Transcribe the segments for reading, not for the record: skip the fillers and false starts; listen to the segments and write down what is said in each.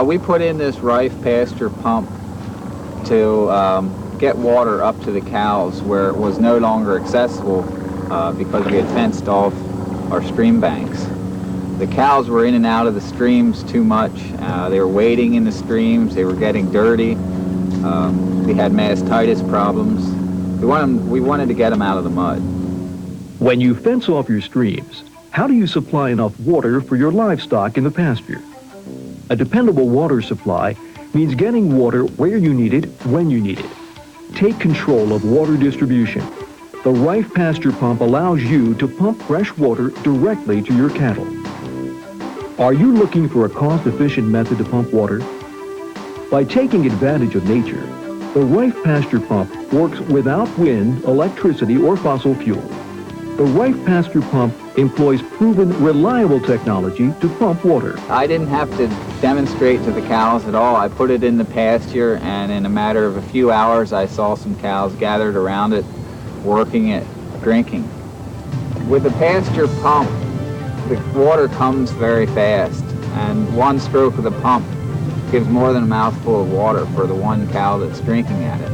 We put in this Rife Pasture pump to get water up to the cows where it was no longer accessible because we had fenced off our stream banks. The cows were in and out of the streams too much. They were wading in the streams. They were getting dirty. We had mastitis problems. We wanted to get them out of the mud. When you fence off your streams, how do you supply enough water for your livestock in the pasture? A dependable water supply means getting water where you need it, when you need it. Take control of water distribution. The Rife Pasture pump allows you to pump fresh water directly to your cattle. Are you looking for a cost-efficient method to pump water? By taking advantage of nature, the Rife Pasture pump works without wind, electricity, or fossil fuel. The Rife Pasture pump employs proven, reliable technology to pump water. I didn't have to demonstrate to the cows at all. I put it in the pasture, and in a matter of a few hours, I saw some cows gathered around it, working it, drinking. With the pasture pump, the water comes very fast, and one stroke of the pump gives more than a mouthful of water for the one cow that's drinking at it.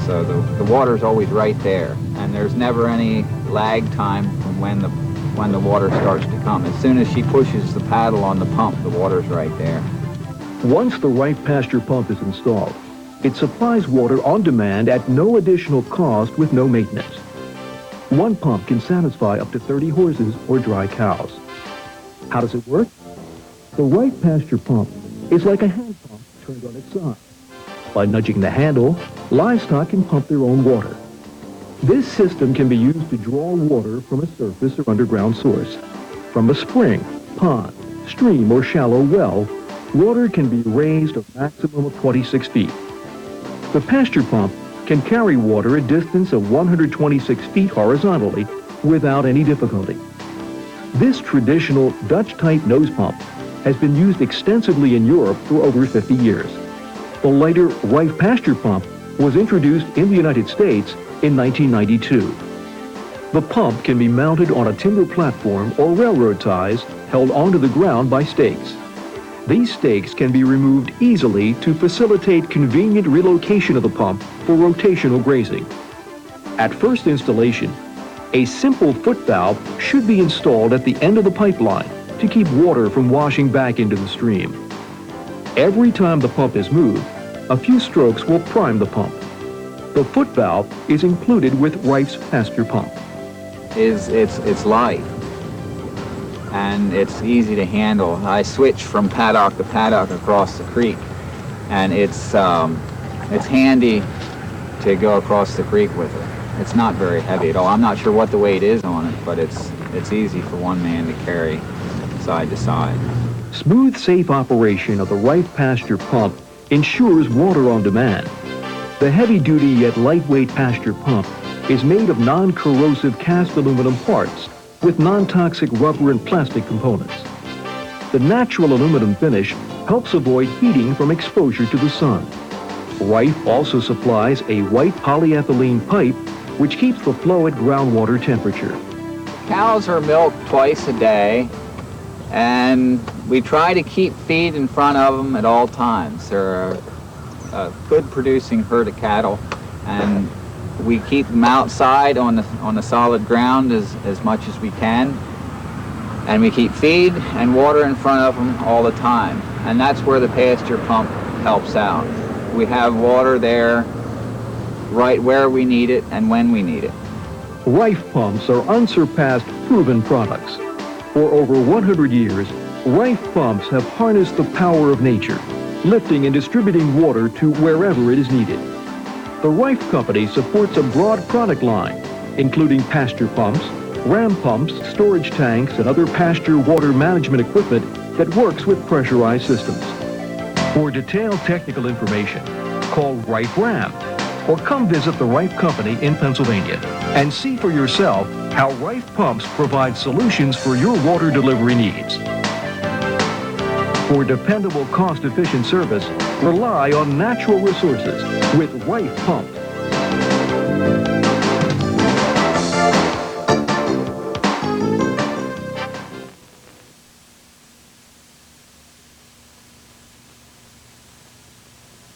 So the water's always right there, and there's never any lag time from when the water starts to come. As soon as she pushes the paddle on the pump, the water's right there. Once the Rife Pasture pump is installed, it supplies water on demand at no additional cost with no maintenance. One pump can satisfy up to 30 horses or dry cows. How does it work? The Rife Pasture pump is like a hand pump turned on its side. By nudging the handle, livestock can pump their own water. This system can be used to draw water from a surface or underground source. From a spring, pond, stream, or shallow well, water can be raised a maximum of 26 feet. The pasture pump can carry water a distance of 126 feet horizontally without any difficulty. This traditional Dutch-type nose pump has been used extensively in Europe for over 50 years. The later Rife Pasture pump was introduced in the United States in 1992. The pump can be mounted on a timber platform or railroad ties held onto the ground by stakes. These stakes can be removed easily to facilitate convenient relocation of the pump for rotational grazing. At first installation, a simple foot valve should be installed at the end of the pipeline to keep water from washing back into the stream. Every time the pump is moved, a few strokes will prime the pump. The foot valve is included with Rife's Pasture pump. It's light, and it's easy to handle. I switch from paddock to paddock across the creek, and it's handy to go across the creek with it. It's not very heavy at all. I'm not sure what the weight is on it, but it's easy for one man to carry side to side. Smooth, safe operation of the Rife Pasture pump ensures water on demand. The heavy-duty yet lightweight pasture pump is made of non-corrosive cast aluminum parts with non-toxic rubber and plastic components. The natural aluminum finish helps avoid heating from exposure to the sun. Rife also supplies a white polyethylene pipe which keeps the flow at groundwater temperature. Cows are milked twice a day, and we try to keep feed in front of them at all times. They're a good producing herd of cattle, and we keep them outside on the solid ground as much as we can, and we keep feed and water in front of them all the time, and that's where the pasture pump helps out. We have water there right where we need it and when we need it. Rife pumps are unsurpassed, proven products. For over 100 years, Rife pumps have harnessed the power of nature, lifting and distributing water to wherever it is needed. The Rife Company supports a broad product line, including pasture pumps, ram pumps, storage tanks, and other pasture water management equipment that works with pressurized systems. For detailed technical information, call Rife Ram or come visit the Rife Company in Pennsylvania and see for yourself how Rife pumps provide solutions for your water delivery needs. For dependable, cost-efficient service, rely on natural resources with Rife pumps.